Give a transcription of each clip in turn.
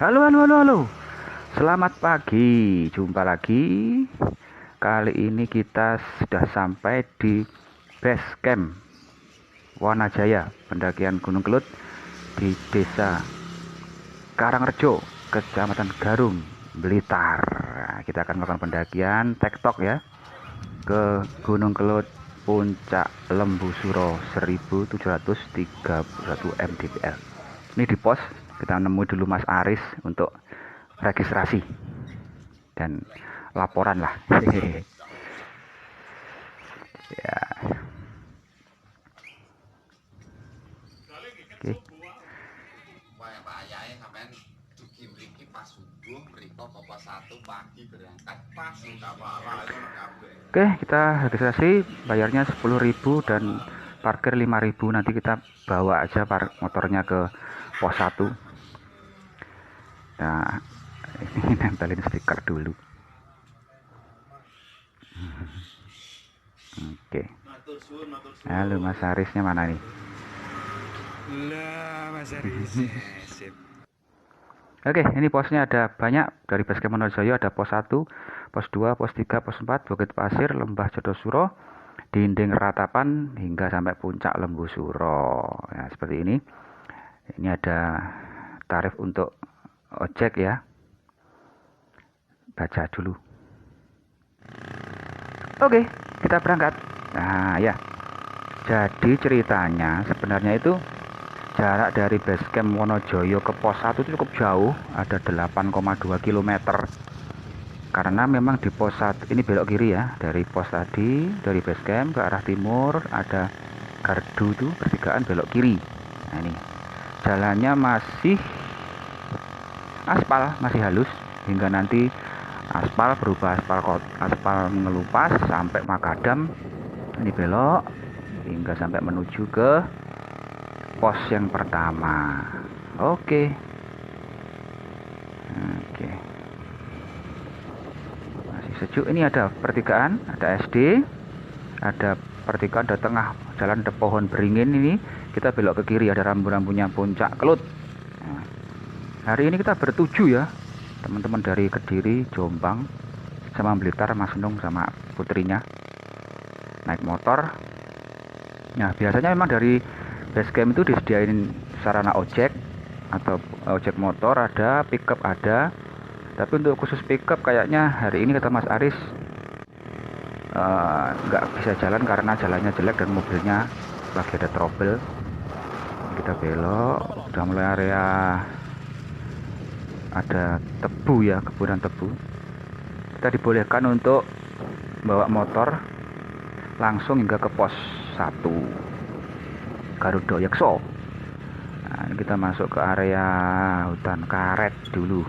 Halo, halo, halo, halo. Selamat pagi. Jumpa lagi. Kali ini kita sudah sampai di base camp Wanajaya, pendakian Gunung Kelut di Desa Karangrejo, Kecamatan Garung, Blitar. Nah, kita akan melakukan pendakian tektok ya ke Gunung Kelut Puncak Lembusuro 1731 mdpl. Ini di pos kita nemu dulu Mas Aris untuk registrasi dan laporan lah. Ya, oke. Oke, kita registrasi bayarnya 10.000 dan parkir 5.000. Nanti kita bawa aja motornya ke pos 1. Nah, ini nempelin stiker dulu. Oke. Halo Mas Arisnya mana nih? Lah, Mas Aris. Sip. Oke, ini posnya ada banyak. Dari Basecamp Wonosoyo ada pos 1, pos 2, pos 3, pos 4, Bukit Pasir, Lembah Jodosuro, Dinding Ratapan hingga sampai puncak Lembusuro. Nah, seperti ini. Ini ada tarif untuk ojek ya. Baca dulu. Oke, kita berangkat. Nah, ya. Jadi ceritanya sebenarnya itu jarak dari Basecamp Wonojoyo ke pos 1 itu cukup jauh, ada 8,2 km. Karena memang di pos 1 ini belok kiri ya, dari pos tadi, dari Basecamp ke arah timur ada gardu tuh, pertigaan belok kiri. Nah, ini jalannya masih aspal, masih halus hingga nanti aspal berubah aspal mengelupas sampai Makadam. Ini belok hingga sampai menuju ke pos yang pertama. Oke. Masih sejuk. Ini ada pertigaan, ada SD, ada pertigaan, ada tengah jalan, ada pohon beringin. Ini kita belok ke kiri, ada rambu-rambunya Puncak Kelut. Nah, hari ini kita bertujuh ya, teman-teman dari Kediri, Jombang, sama Blitar, Mas Nung sama putrinya naik motor. Nah, biasanya memang dari Basecamp itu disediain sarana ojek atau ojek motor, ada pickup ada. Tapi untuk khusus pickup kayaknya hari ini kata Mas Aris nggak bisa jalan karena jalannya jelek dan mobilnya lagi ada trouble. Kita belok, udah mulai area ada tebu ya, kebunan tebu. Kita dibolehkan untuk bawa motor langsung hingga ke pos 1 Garuda Yekso. Nah, ini kita masuk ke area hutan karet dulu.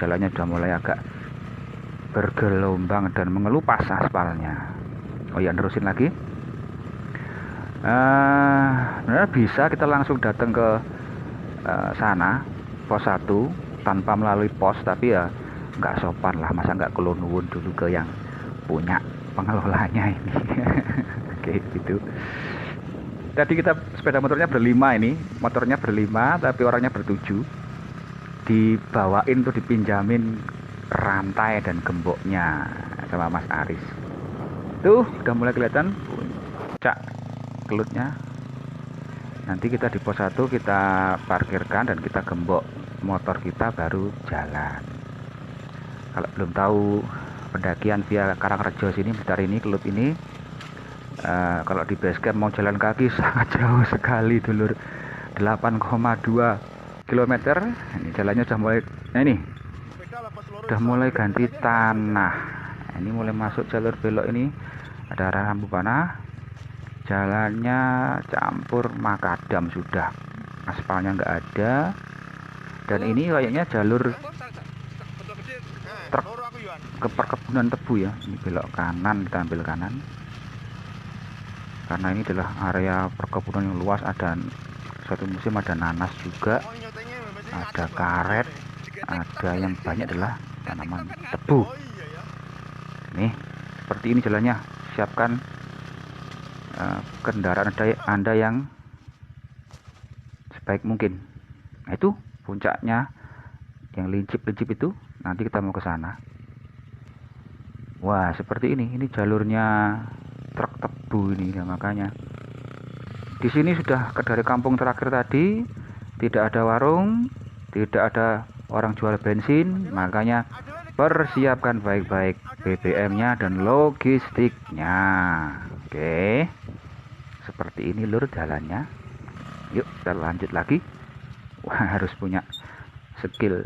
Jalannya sudah mulai agak bergelombang dan mengelupas aspalnya. Oh ya, terusin lagi. Benar bisa kita langsung datang ke sana pos 1 tanpa melalui pos, tapi ya nggak sopan lah, masa nggak kulon-wun dulu ke yang punya pengelolanya ini. Oke, gitu. Tadi kita sepeda motornya berlima, ini motornya berlima tapi orangnya bertujuh, dibawain tuh, dipinjamin rantai dan gemboknya sama Mas Aris. Tuh udah mulai kelihatan puncak Kelutnya. Nanti kita di pos 1 kita parkirkan dan kita gembok motor kita baru jalan. Kalau belum tahu pendakian via Karangrejo sini, bentar ini Kelut ini, kalau di Basecamp mau jalan kaki sangat jauh sekali dulur, 8,2 km. Ini jalannya sudah mulai, nah ini udah mulai ganti tanah. Ini mulai masuk jalur belok, ini ada rambu panah, jalannya campur makadam, sudah aspalnya nggak ada. Dan ini kayaknya jalur truk ke perkebunan tebu ya. Ini belok kanan, kita ambil kanan karena ini adalah area perkebunan yang luas. Ada suatu musim ada nanas juga, ada karet, ada yang banyak adalah tanaman tebu. Nih seperti ini jalannya. Siapkan kendaraan anda yang sebaik mungkin. Nah, itu puncaknya yang lincip-lincip itu nanti kita mau ke sana. Wah, seperti ini jalurnya truk tebu ini ya, makanya di sini sudah dari kampung terakhir tadi tidak ada warung, tidak ada orang jual bensin, makanya persiapkan baik-baik BBM-nya dan logistiknya. Oke, seperti ini lur jalannya. Yuk kita lanjut lagi. Wah, harus punya skill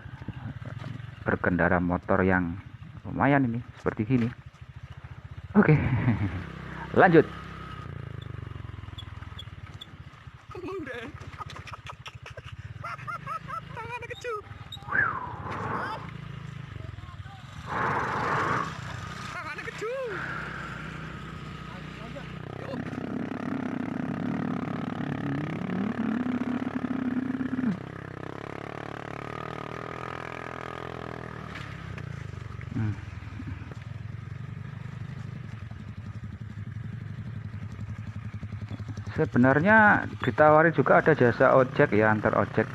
berkendara motor yang lumayan ini, seperti gini. Oke. Lanjut. Sebenarnya ditawari juga ada jasa ojek ya, antar ojek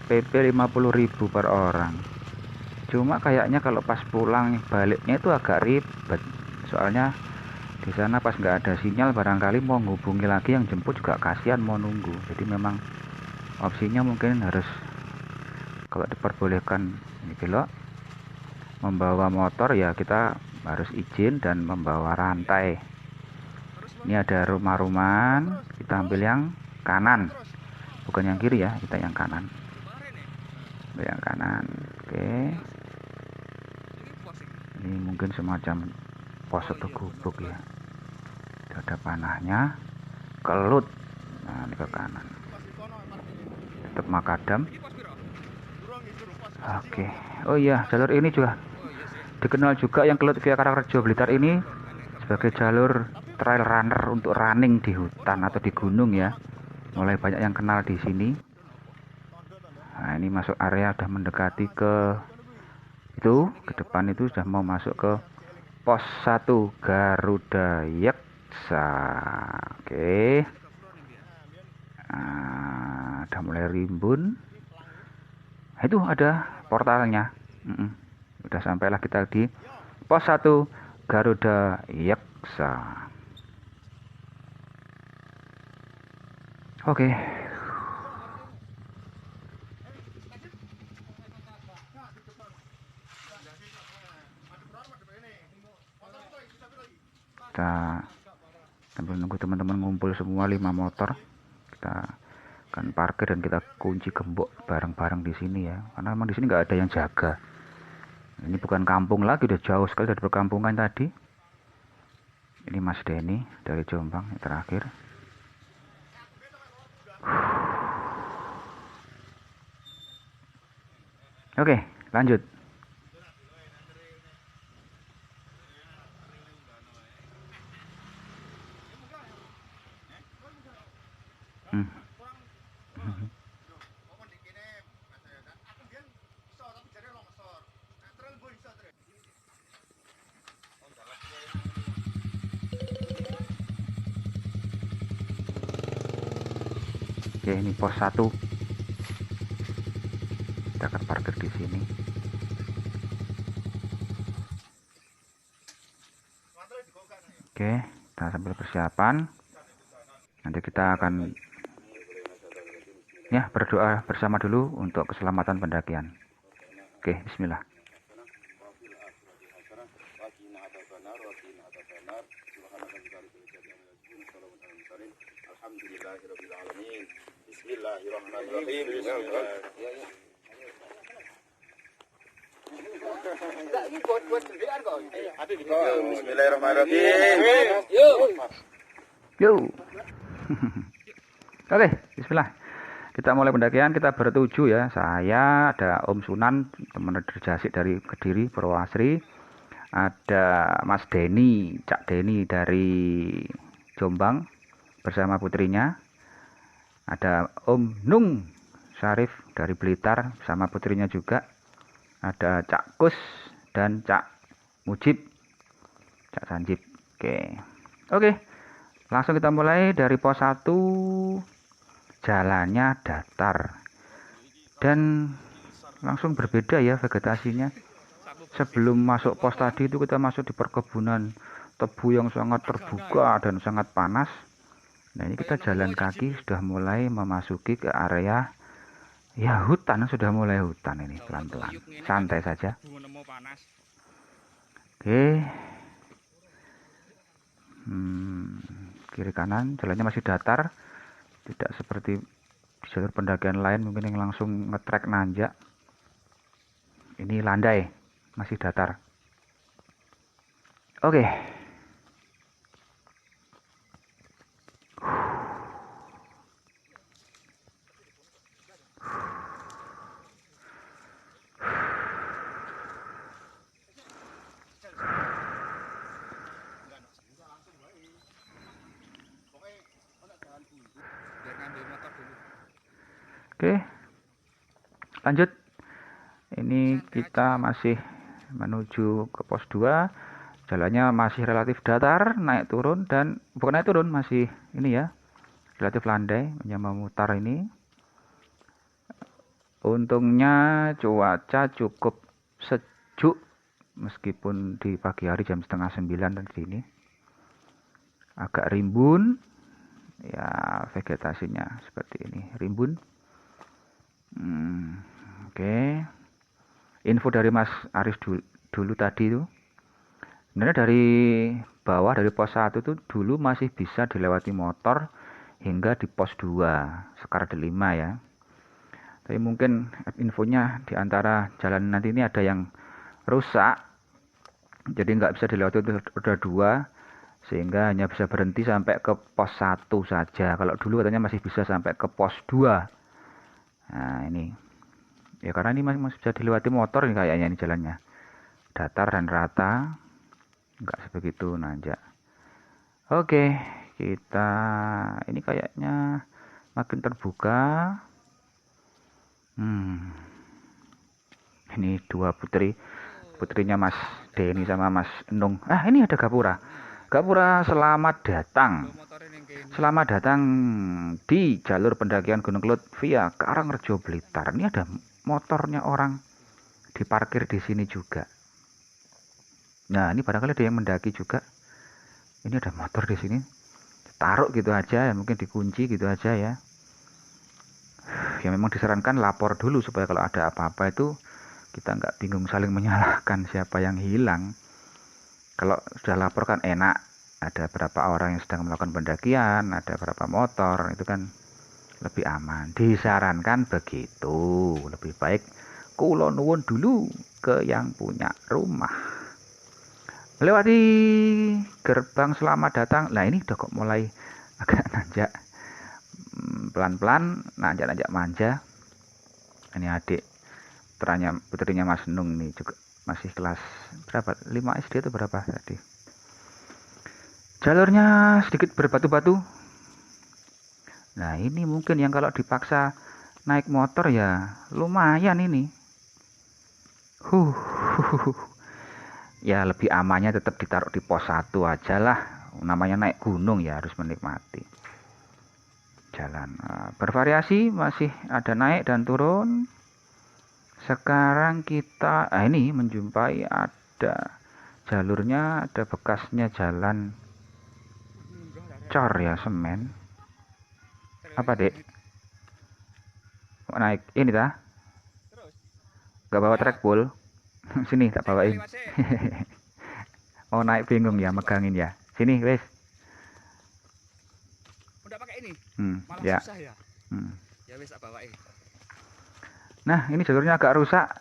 PP 50.000 per orang. Cuma kayaknya kalau pas pulang baliknya itu agak ribet. Soalnya di sana pas nggak ada sinyal, barangkali mau hubungi lagi yang jemput juga kasihan mau nunggu. Jadi memang opsinya mungkin harus, kalau diperbolehkan gitu loh, membawa motor ya kita harus izin dan membawa rantai. Ini ada rumah-rumahan, kita ambil yang kanan, bukan yang kiri ya, kita yang kanan. Yang kanan. Oke, ini mungkin semacam pos atau gubuk ya. Ada panahnya, kelut. Nah, ini ke kanan, tetap makadam. Oke. Oh iya, jalur ini juga dikenal juga yang Kelut via Karangrejo Blitar ini sebagai jalur trail runner untuk running di hutan atau di gunung ya. Mulai banyak yang kenal di sini. Nah, ini masuk area, udah mendekati ke itu, ke depan itu sudah mau masuk ke pos 1 Garuda Yaksa. Oke. Nah, udah mulai rimbun. Nah, itu ada portalnya. Udah sampailah kita di pos 1 Garuda Yaksa. Oke. Kita sambil nunggu teman-teman ngumpul semua 5 motor, kita akan parkir dan kita kunci gembok bareng-bareng di sini ya, karena memang di sini nggak ada yang jaga. Ini bukan kampung lagi, udah jauh sekali dari perkampungan tadi. Ini Mas Denny dari Jombang yang terakhir. Oke, lanjut. Oke, ini pos 1. Kita akan parkir di sini. Oke, kita sambil persiapan. Nanti kita akan ya berdoa bersama dulu untuk keselamatan pendakian. Oke, bismillah. Bismillahirrahmanirrahim. Yo. Oke, bismillah. Kita mulai pendakian, kita bertujuh ya. Saya, ada Om Sunan, teman Jasik dari Kediri, Purwasri. Ada Mas Denny, Cak Denny dari Jombang bersama putrinya. Ada Om Nung Syarif dari Blitar sama putrinya juga. Ada Cak Kus dan Cak Mujib, Cak Sanjib. Oke, langsung kita mulai dari pos 1. Jalannya datar dan langsung berbeda ya vegetasinya. Sebelum masuk pos tadi itu kita masuk di perkebunan tebu yang sangat terbuka dan sangat panas. Nah ini kita jalan kaki sudah mulai memasuki ke area ya hutan, sudah mulai hutan ini pelan-pelan. Santai saja. Oke. Kiri kanan jalannya masih datar. Tidak seperti di jalur pendakian lain mungkin yang langsung ngetrek nanjak. Ini landai, masih datar. Oke. Oke. Lanjut. Ini kita masih menuju ke pos 2. Jalannya masih relatif datar, naik turun dan bukan naik turun, masih ini ya. Relatif landai, hanya memutar ini. Untungnya cuaca cukup sejuk meskipun di pagi hari jam setengah 9 tadi ini. Agak rimbun. Ya, vegetasinya seperti ini, rimbun. Oke. Info dari Mas Aris dulu tadi tuh. Sebenarnya dari bawah dari pos 1 tuh dulu masih bisa dilewati motor hingga di pos 2 Sekar Delima ya. Tapi mungkin infonya di antara jalan nanti ini ada yang rusak. Jadi nggak bisa dilewati roda 2 sehingga hanya bisa berhenti sampai ke pos 1 saja. Kalau dulu katanya masih bisa sampai ke pos 2. Nah, ini. Ya karena ini masih bisa dilewati motor nih kayaknya ini jalannya. Datar dan rata. Enggak sebegitu nanjak. Oke, kita ini kayaknya makin terbuka. Ini dua putrinya Mas Denny sama Mas Nung. Ini ada Gapura. Gapura, selamat datang. Selamat datang di jalur pendakian Gunung Kelut via Karangrejo Blitar. Ini ada motornya orang diparkir di sini juga. Nah, ini barangkali ada yang mendaki juga. Ini ada motor di sini. Taruh gitu aja, ya mungkin dikunci gitu aja ya. Ya memang disarankan lapor dulu supaya kalau ada apa-apa itu kita nggak bingung saling menyalahkan siapa yang hilang. Kalau sudah lapor kan enak. Ada berapa orang yang sedang melakukan pendakian, ada berapa motor, itu kan lebih aman. Disarankan begitu. Lebih baik kula nuwun dulu ke yang punya rumah. Melewati gerbang selamat datang. Nah ini udah kok mulai agak nanjak. Pelan-pelan nanjak-nanjak manja. Ini adik putrinya Mas Nung nih juga masih kelas berapa? 5 SD atau berapa tadi? Jalurnya sedikit berbatu-batu. Nah ini mungkin yang kalau dipaksa naik motor ya lumayan ini. Ya lebih amannya tetap ditaruh di pos 1 aja lah. Namanya naik gunung ya harus menikmati jalan. Bervariasi, masih ada naik dan turun. Sekarang kita ini menjumpai ada jalurnya, ada bekasnya jalan cor ya, semen. Apa dek? Mau naik ini dah? Gak bawa trackball? Sini tak bawain. Mau naik bingung ya megangin ya. Sini wes. Udah pakai ini. Malah Ya. susah ya. Ya wes tak bawain. Nah ini jalurnya agak rusak.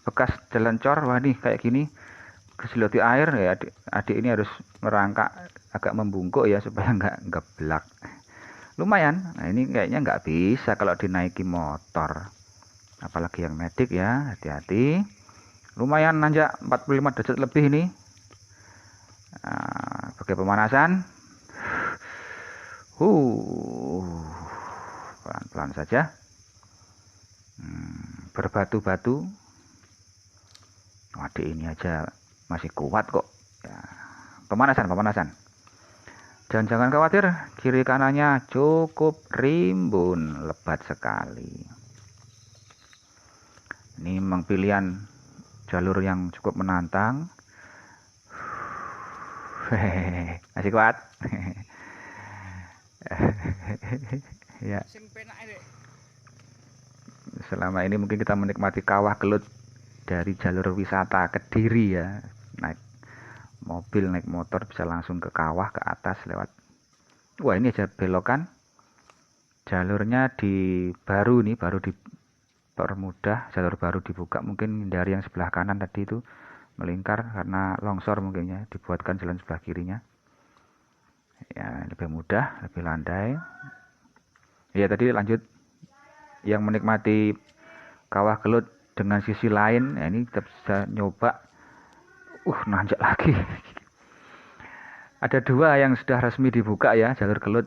Bekas jalan cor. Wah nih kayak gini. Keseloti air ya adik ini harus merangkak agak membungkuk ya supaya nggak ngeblak. Lumayan. Nah ini kayaknya nggak bisa kalau dinaiki motor. Apalagi yang medik ya, hati-hati. Lumayan nanjak 45 derajat lebih ini. Pakai pemanasan. Pelan-pelan saja. Berbatu-batu. Adik ini aja masih kuat kok. Ya. Pemanasan. Jangan khawatir, kiri kanannya cukup rimbun, lebat sekali. Ini memang pilihan jalur yang cukup menantang. Masih kuat. Ya. Selama ini mungkin kita menikmati kawah gelut dari jalur wisata Kediri ya. Naik mobil, naik motor bisa langsung ke kawah, ke atas lewat. Wah, ini aja belokan. Jalurnya baru dipermudah, jalur baru dibuka. Mungkin dari yang sebelah kanan tadi itu melingkar karena longsor mungkin ya, dibuatkan jalan sebelah kirinya. Ya, lebih mudah, lebih landai. Ya, tadi lanjut yang menikmati kawah gelut dengan sisi lain, ya ini kita bisa nyoba nanjak lagi. Ada dua yang sudah resmi dibuka ya, jalur gelut,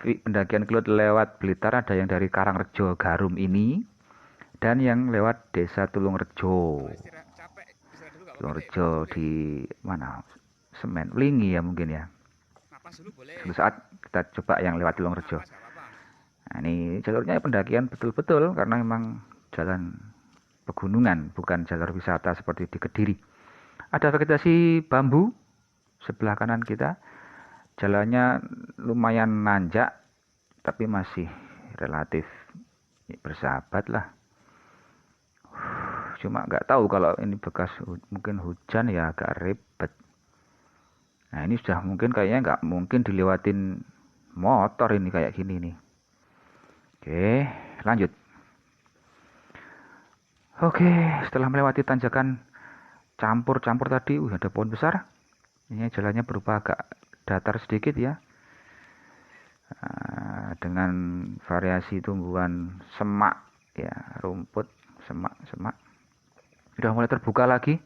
pendakian gelut lewat Blitar. Ada yang dari Karangrejo Garum ini dan yang lewat Desa Tulungrejo. Tulungrejo di mana? Semen Lingi ya mungkin ya. Suatu saat kita coba yang lewat Tulungrejo. Nah, ini jalurnya pendakian betul-betul karena memang jalan pegunungan, bukan jalur wisata seperti di Kediri. Ada vegetasi bambu sebelah kanan kita. Jalannya lumayan nanjak, tapi masih relatif bersahabat lah. Cuma nggak tahu kalau ini bekas mungkin hujan ya agak ribet. Nah, ini sudah mungkin kayaknya nggak mungkin dilewatin motor ini kayak gini nih. Oke, lanjut. Oke, setelah melewati tanjakan campur-campur tadi, ada pohon besar. Ini jalannya berupa agak datar sedikit ya. Dengan variasi tumbuhan semak ya, rumput, semak. Sudah mulai terbuka lagi.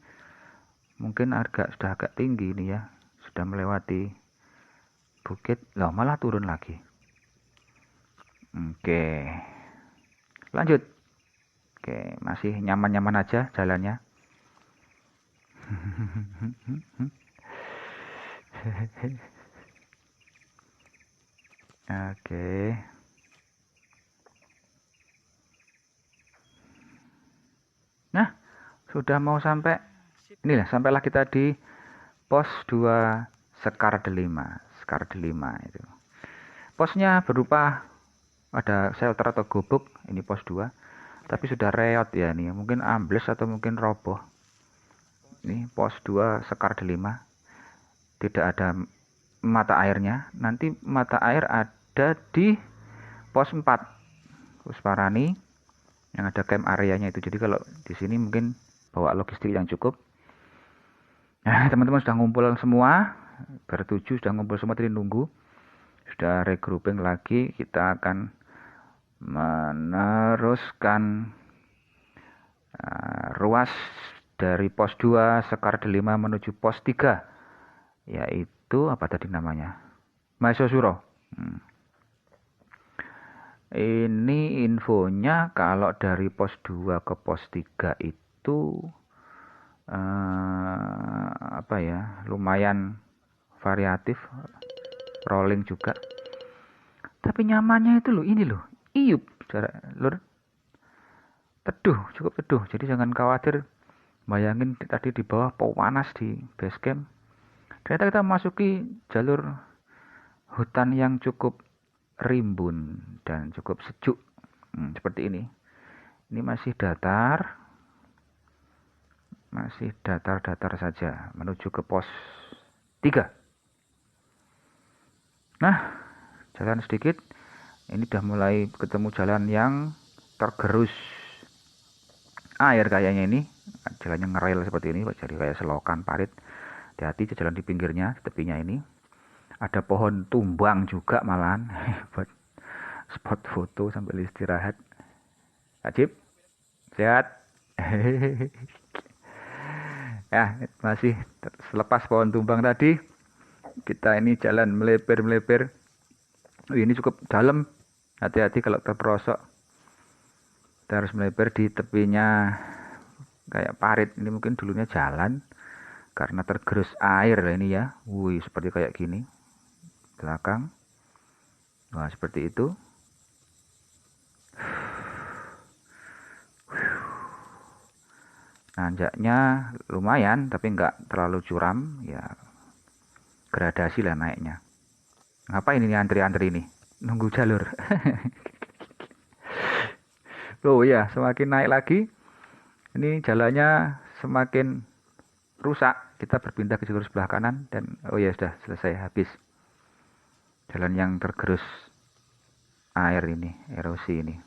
Mungkin sudah agak tinggi ini ya. Sudah melewati bukit, malah turun lagi. Oke, lanjut. Oke, masih nyaman-nyaman aja jalannya. Oke. Nah, sudah mau sampai. Inilah, sampailah kita di pos 2 Sekar Delima. Sekar Delima itu. Posnya berupa ada shelter atau gubuk, ini pos 2. Tapi sudah reot ya nih, mungkin ambles atau mungkin roboh. Ini pos 2 Sekar Delima. Tidak ada mata airnya. Nanti mata air ada di pos 4 Pusparani yang ada camp areanya itu. Jadi kalau di sini mungkin bawa logistik yang cukup. Nah, teman-teman sudah ngumpul semua, bertujuh sudah ngumpul semua, tadi nunggu. Sudah regrouping lagi, kita akan meneruskan ruas dari pos 2 Sekar Delima menuju pos 3, yaitu apa tadi namanya? Maesosuro. Ini infonya kalau dari pos 2 ke pos 3 itu lumayan variatif, rolling juga. Tapi nyamannya itu iup, lur. Teduh, cukup teduh. Jadi jangan khawatir. Bayangin tadi di bawah panas di base camp. Ternyata kita memasuki jalur hutan yang cukup rimbun dan cukup sejuk. Seperti ini. Ini masih datar. Masih datar-datar saja menuju ke pos 3. Nah, jalan sedikit. Ini udah mulai ketemu jalan yang tergerus air kayaknya ini. Jalannya ngerel seperti ini, jadi kayak selokan parit. Hati-hati jalan di pinggirnya, tepinya ini. Ada pohon tumbang juga malahan buat spot foto sambil istirahat. Ajib, sehat. Ya, masih selepas pohon tumbang tadi, kita ini jalan melebar. Ini cukup dalam. Hati-hati kalau terperosok. Kita harus melebar di tepinya kayak parit. Ini mungkin dulunya jalan karena tergerus air ini ya. Wih, seperti kayak gini. Belakang. Wah, seperti itu. Nanjaknya lumayan tapi nggak terlalu curam ya, gradasi lah naiknya. Ngapain ini antri-antri ini? Nunggu jalur. Oh ya, semakin naik lagi, ini jalannya semakin rusak. Kita berpindah ke jalur sebelah kanan dan oh ya sudah selesai, habis. Jalan yang tergerus air ini, erosi ini.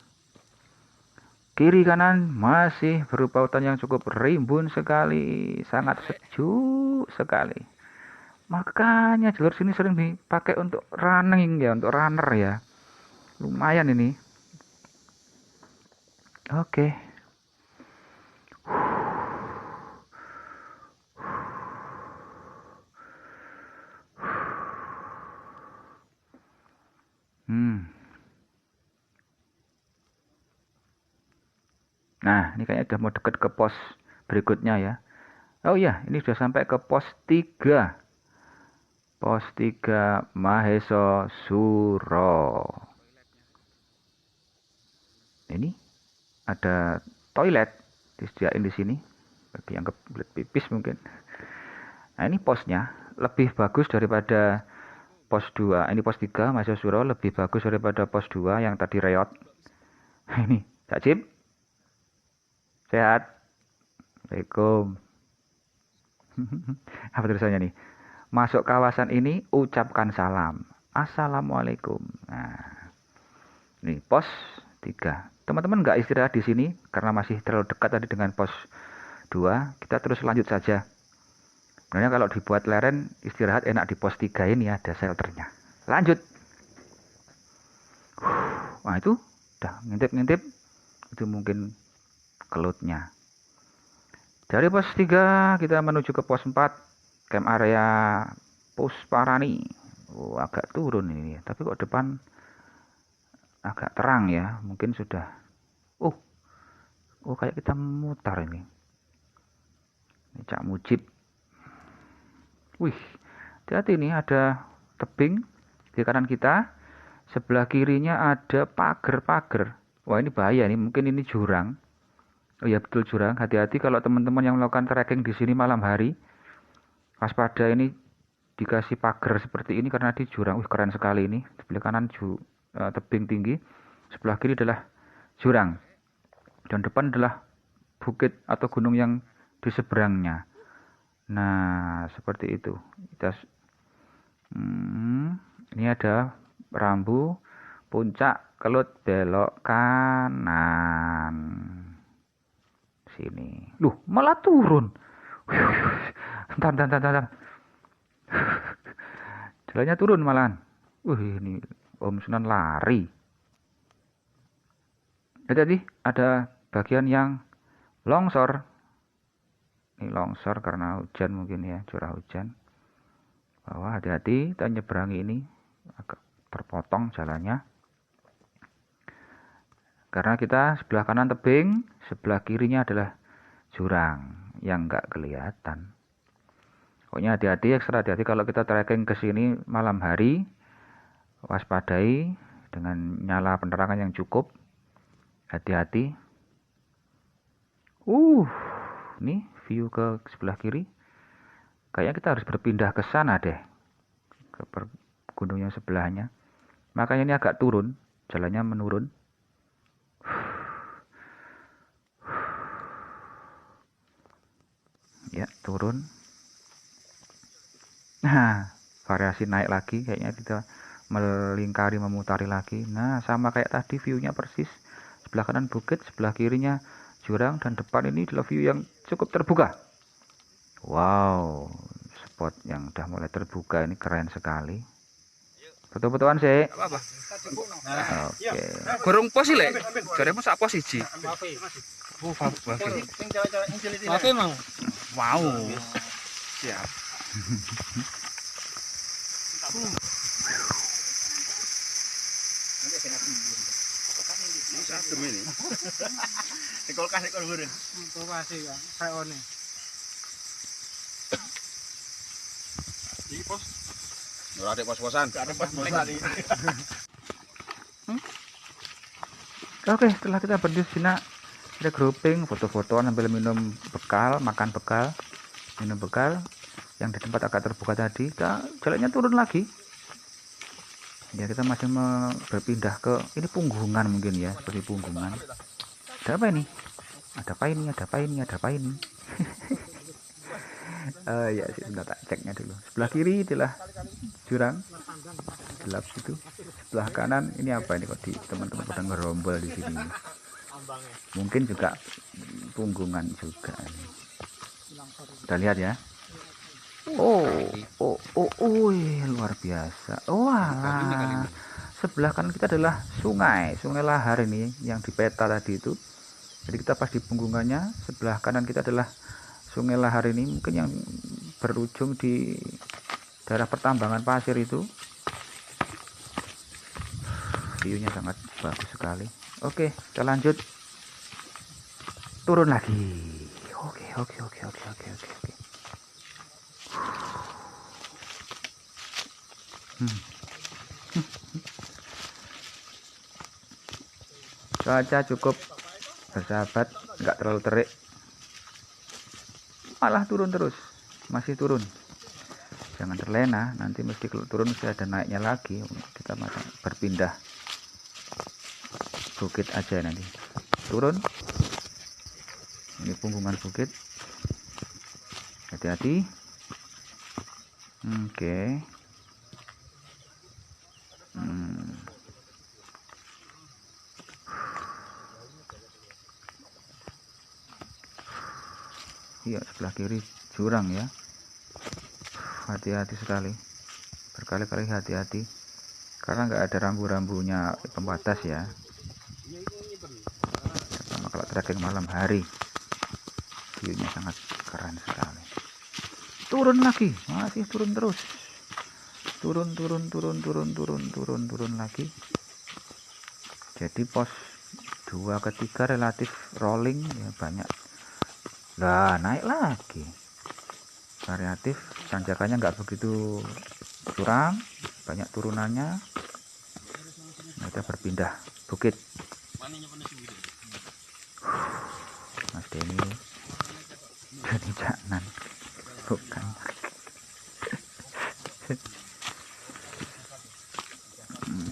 Kiri kanan masih berupa hutan yang cukup rimbun sekali, sangat sejuk sekali. Makanya jalur sini sering dipakai untuk running ya, untuk runner ya. Lumayan ini. Oke. Nah, ini kayaknya udah mau deket ke pos berikutnya ya. Oh iya, ini sudah sampai ke pos 3. Pos 3 Maheso Suro. Ini ada toilet disediain di sini bagi yang kebelet pipis mungkin. Nah, ini posnya lebih bagus daripada pos 2. Ini pos 3 Maheso Suro lebih bagus daripada pos 2 yang tadi reot. Ini, Cak Cip. Sehat. Assalamualaikum. Apa tulisannya nih? Masuk kawasan ini ucapkan salam. Assalamualaikum. Nah, ini pos 3. Teman-teman nggak istirahat di sini karena masih terlalu dekat tadi dengan pos 2. Kita terus lanjut saja. Sebenarnya kalau dibuat leren istirahat enak di pos 3 ini, ada shelternya. Lanjut. Wah, itu udah ngintip-ngintip. Itu mungkin kelutnya. Dari pos 3 kita menuju ke pos 4, camp area Pusparani. Oh, agak turun ini, tapi kok depan agak terang ya, mungkin sudah. Oh kayak kita mutar ini. Ini Cak Mujib. Wih, hati-hati nih, ada tebing di kanan kita. Sebelah kirinya ada pagar-pagar. Wah, ini bahaya nih, mungkin ini jurang. Oh ya, betul, jurang. Hati-hati kalau teman-teman yang melakukan trekking di sini malam hari. Waspada, ini dikasih pagar seperti ini karena di jurang. Wih, keren sekali ini. Sebelah kanan tebing tinggi, sebelah kiri adalah jurang. Dan depan adalah bukit atau gunung yang di seberangnya. Nah, seperti itu. Ini ada rambu puncak kelut belok kanan. Sini. Loh, malah turun. Entar. Jalannya turun malahan. Ini Om Sunan lari. Jadi ada bagian yang longsor. Ini longsor karena hujan mungkin ya, curah hujan. Bawah, hati-hati, kita nyeberangi ini agak terpotong jalannya. Karena kita sebelah kanan tebing, sebelah kirinya adalah jurang yang nggak kelihatan. Pokoknya hati-hati, ekstra hati-hati kalau kita trekking ke sini malam hari. Waspadai dengan nyala penerangan yang cukup. Hati-hati. Nih view ke sebelah kiri. Kayaknya kita harus berpindah ke sana deh. Ke gunung yang sebelahnya. Makanya ini agak turun, jalannya menurun. Ya, turun. Nah, variasi naik lagi, kayaknya kita melingkari, memutari lagi. Nah, sama kayak tadi view-nya persis. Sebelah kanan bukit, sebelah kirinya jurang, dan depan ini adalah view yang cukup terbuka. Wow, spot yang udah mulai terbuka ini keren sekali. Foto-fotoan sih. Apa? Oke. Gorong pos sih, Lek. Jaremu sak pos siji. Oh, Oke, Mang. Wow. Siap. Adem ini. Kulkas ekor burung. Kulkas ya, freone. Iki pos. Ora ada pos-posan. Ada pos-posan iki. Oke, setelah kita berdiri di sini, Kita grouping, foto-fotoan sambil minum bekal, makan bekal, minum bekal yang di tempat agak terbuka tadi. Kita jalannya turun lagi. Ya, kita masih berpindah ke ini punggungan mungkin ya, seperti punggungan. Ada apa ini? Ada apa ini? Ada apa ini? Ada apa ini? Ya sih, bentar tak ceknya dulu. Sebelah kiri itulah jurang gelap situ. Sebelah kanan ini apa ini, kok di teman-teman pada ngerombol di sini. Mungkin juga punggungan juga. Kita lihat ya. Luar biasa. Wah, sebelah kanan kita adalah sungai lahar ini yang di peta tadi itu. Jadi kita pas di punggungannya, sebelah kanan kita adalah sungai lahar ini, mungkin yang berujung di daerah pertambangan pasir itu. View-nya sangat bagus sekali. Oke, kita lanjut turun lagi. Oke. Cuaca cukup bersahabat, nggak terlalu terik, malah turun terus, masih turun. Jangan terlena, nanti mesti kalau turun mesti ada naiknya lagi. Kita masih berpindah bukit aja nanti. Turun, ini punggungan bukit, hati-hati. Oke. Iya, sebelah kiri jurang ya, hati-hati sekali, berkali-kali hati-hati karena nggak ada rambu-rambunya pembatas ya, terutama kalau trekking malam hari. View-nya sangat keren sekali. Turun lagi, masih turun terus, turun lagi. Jadi pos 2 ke 3 relatif rolling ya, banyak. Nah, naik lagi, variatif, tanjakannya nggak begitu curam, banyak turunannya. Nah, kita berpindah bukit. Mas Denny Canan bukan.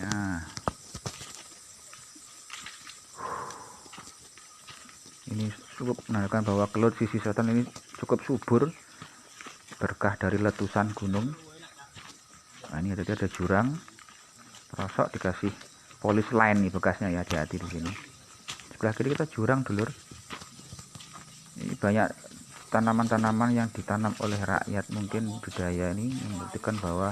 Nah, ini cukup menandakan bahwa Kelut sisi selatan ini cukup subur berkah dari letusan gunung. Nah, ini ada jurang, terosok dikasih polis line nih bekasnya ya, hati-hati di sini. Sebelah kiri kita jurang dulur. Ini banyak tanaman-tanaman yang ditanam oleh rakyat, mungkin budaya ini membuktikan bahwa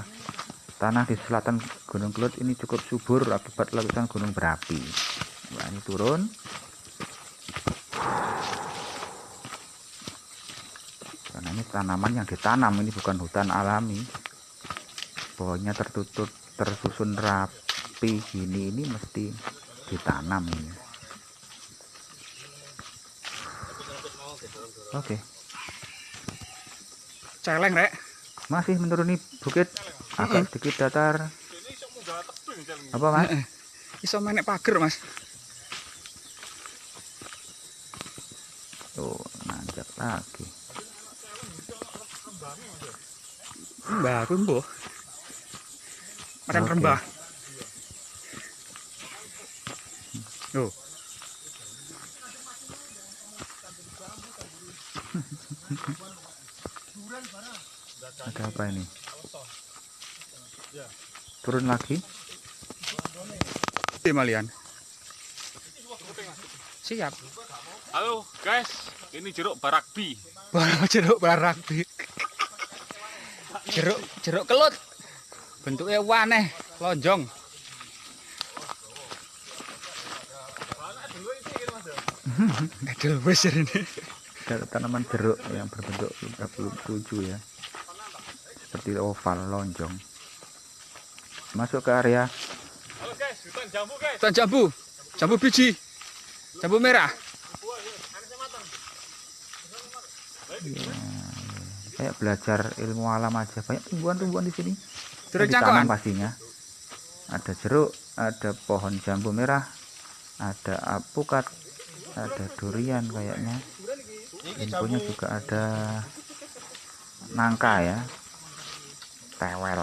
tanah di selatan Gunung Kelut ini cukup subur akibat letusan gunung berapi. Nah, ini turun. Karena ini tanaman yang ditanam, ini bukan hutan alami. Pohonnya tertutup, tersusun rapi gini, ini mesti ditanam ini. Oke. Celeng rek. Masih menuruni bukit, agak sedikit datar. Apa mas? Iso menek pager mas. Tuh, nanjak lagi. Mbah aku mbuh. Macan rembah. Loh. Ada apa ini? Turun lagi. Malian. Siap. Halo guys, ini jeruk barakbi. Jeruk barakbi. Jeruk Kelut. Bentuknya waneh, lonjong. Ada besar ini. Ada tanaman jeruk yang berbentuk 37 ya, seperti oval lonjong. Masuk ke area. Halo guys, hutan jambu guys. Hutan jambu, jambu biji, jambu merah. Ya, kayak belajar ilmu alam aja, banyak tumbuhan-tumbuhan di sini. Jeruk Ditanam cangkokan. pastinya. Ada jeruk, ada pohon jambu merah, ada alpukat, ada durian kayaknya. Infonya juga ada nangka ya, tewel.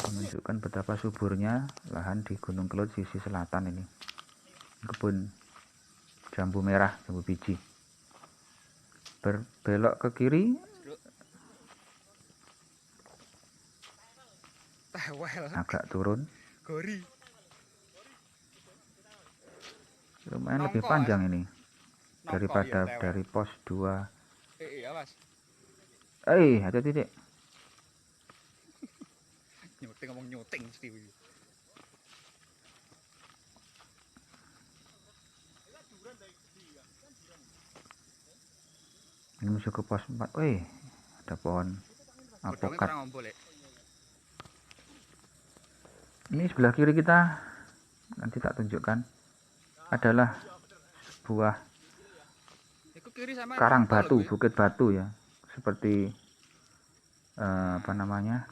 Menunjukkan betapa suburnya lahan di Gunung Kelut sisi selatan ini. Kebun jambu merah, jambu biji. Berbelok ke kiri, Tewel. agak turun. Gori. Lumayan lebih Nongko, panjang ini Nongko, daripada iya, tewel. dari pos 2. Iya, Mas. Hati-hati Dik. Nyuting ngomong nyuting mesti. Ini musuh ke pos 4. Ada pohon alpukat. Ini sebelah kiri kita, nanti tak tunjukkan, adalah sebuah karang batu, bukit batu ya, seperti apa namanya,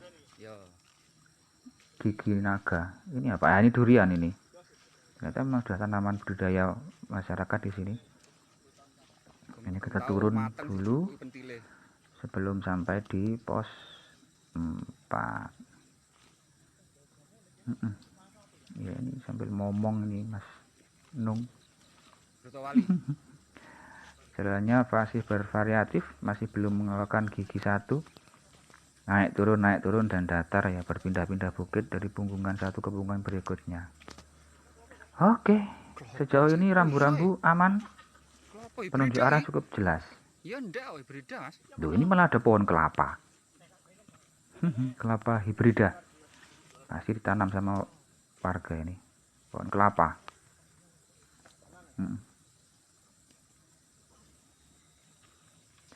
gigi naga. Ini apa? Ini durian ini. Ternyata memang sudah tanaman budidaya masyarakat di sini. Ini kita turun dulu sebelum sampai di pos 4. Ya, ini sambil ngomong ini Mas Nung. Jalannya masih bervariatif, masih belum mengalahkan gigi 1. Naik turun dan datar ya, berpindah-pindah bukit dari punggungan satu ke punggungan berikutnya. Oke, sejauh ini rambu-rambu aman. Penunjuk arah cukup jelas. Duh, ini malah ada pohon kelapa. Kelapa hibrida. Masih ditanam sama warga ini. Pohon kelapa.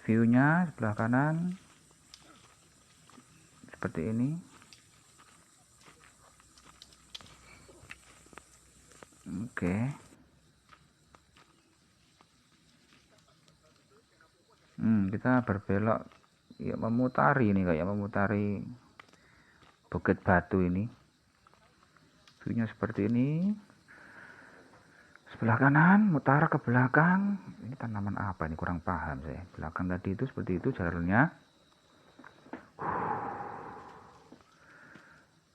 View-nya sebelah kanan seperti ini. Oke. Kita berbelok ya, memutari ini, kayak memutari bukit batu ini. View-nya seperti ini. Sebelah kanan, mutar ke belakang. Ini tanaman apa ini? Kurang paham saya. Belakang tadi itu seperti itu jalurnya.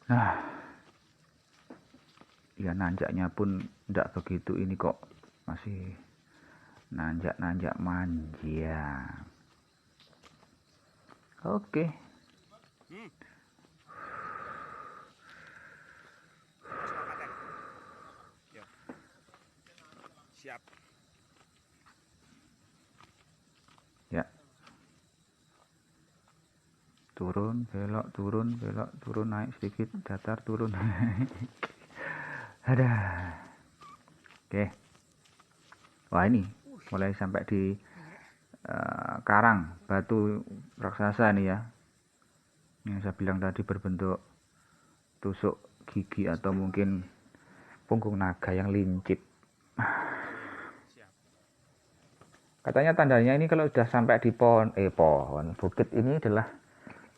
Nah, ya nanjaknya pun tidak begitu ini kok. Masih nanjak-nanjak manja. Oke. Siap. Ya. Turun, belok, turun, naik sedikit, datar, turun. Ada. Oke. Wah, ini mulai sampai di karang batu raksasa nih ya. Yang saya bilang tadi berbentuk tusuk gigi atau mungkin punggung naga yang lincip. Katanya tandanya ini kalau sudah sampai di pohon bukit ini adalah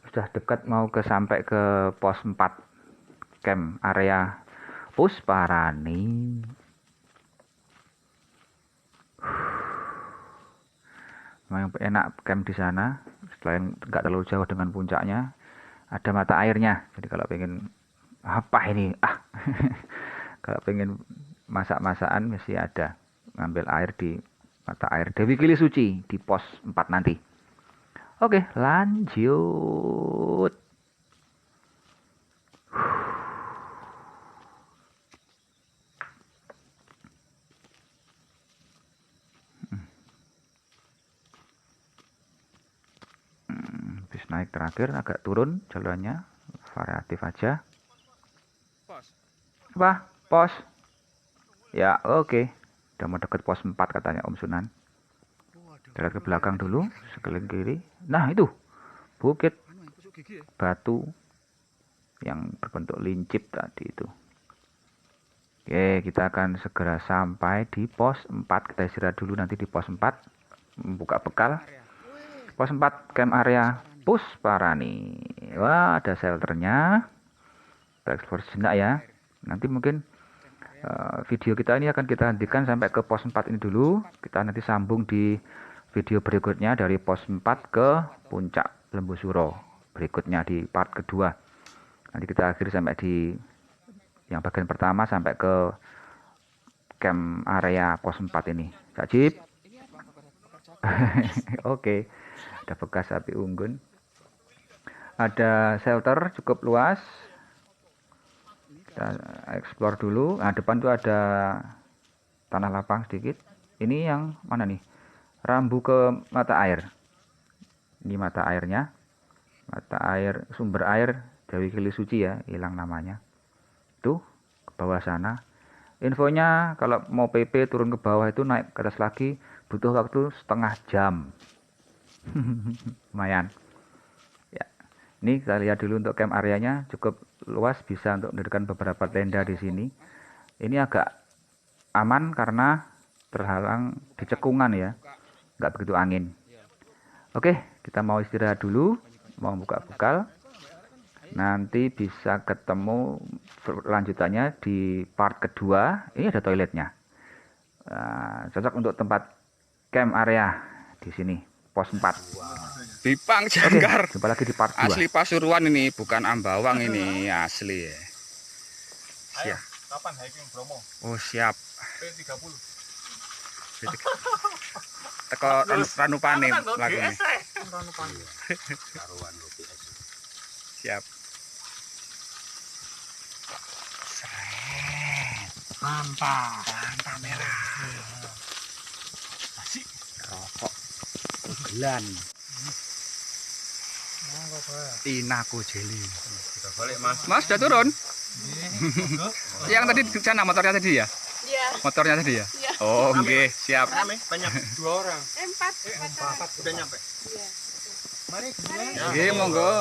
sudah dekat mau sampai ke pos 4 camp area Pusparani. Memang enak camp di sana, selain nggak terlalu jauh dengan puncaknya, ada mata airnya. Jadi kalau pengen apa ini kalau pengen masak-masakan mesti ada, ngambil air di mata air Dewi Kili Suci di pos 4 nanti. Oke, lanjut. Habis naik terakhir agak turun jalannya, variatif aja. Apa? Pos? Ya, oke. Udah mau deket pos 4 katanya Om Sunan. Kita lihat ke belakang dulu, sekeliling kiri. Nah, itu bukit batu yang berbentuk lincip tadi itu. Oke, kita akan segera sampai di pos 4. Kita istirahat dulu nanti di pos 4. Membuka bekal. Pos 4 camp area Pusparani. Wah, ada shelternya. Kita explore sejenak ya. Nanti mungkin video kita ini akan kita hentikan sampai ke pos 4 ini dulu. Kita nanti sambung di video berikutnya dari pos 4 ke puncak Lembusuro berikutnya di part kedua. Nanti kita akhiri sampai di yang bagian pertama sampai ke camp area pos 4 ini. Cak Cip. Oke. Ada bekas api unggun. Ada shelter cukup luas. Kita explore dulu. Nah, depan tuh ada tanah lapang sedikit. Ini yang mana nih? Rambu ke mata air. Ini mata airnya. Mata air, sumber air Dewi Kili Suci ya, hilang namanya. Tuh, ke bawah sana. Infonya kalau mau PP turun ke bawah itu naik ke atas lagi butuh waktu setengah jam. Lumayan. Ya. Ini kita lihat dulu untuk camp areanya cukup luas, bisa untuk mendirikan beberapa tenda di sini. Ini agak aman karena terhalang di cekungan ya, nggak begitu angin. Oke, kita mau istirahat dulu, mau buka bekal. Nanti bisa ketemu lanjutannya di part kedua. Ini ada toiletnya, cocok untuk tempat camp area di sini, pos 4. Bipang Oke, Jangkar. jumpa lagi di part 2. Asli Pasuruan ini, bukan Ambawang ini, asli ya. Ayo, kapan hiking Bromo? Oh, siap. P30. Teko Ranupane lagu ini. Siap. Mantap. Mantap merah. Asik. Rokok. Gelan. Tinaku jeli. Kita balik, Mas. Mas, sudah turun? Yang tadi di sana motornya tadi ya? Iya. Motornya tadi ya? Iya. Oh, oke, siap. Rame, banyak. 2 orang. Empat. Udah nyampe. Iya. Mari, Oke, monggo.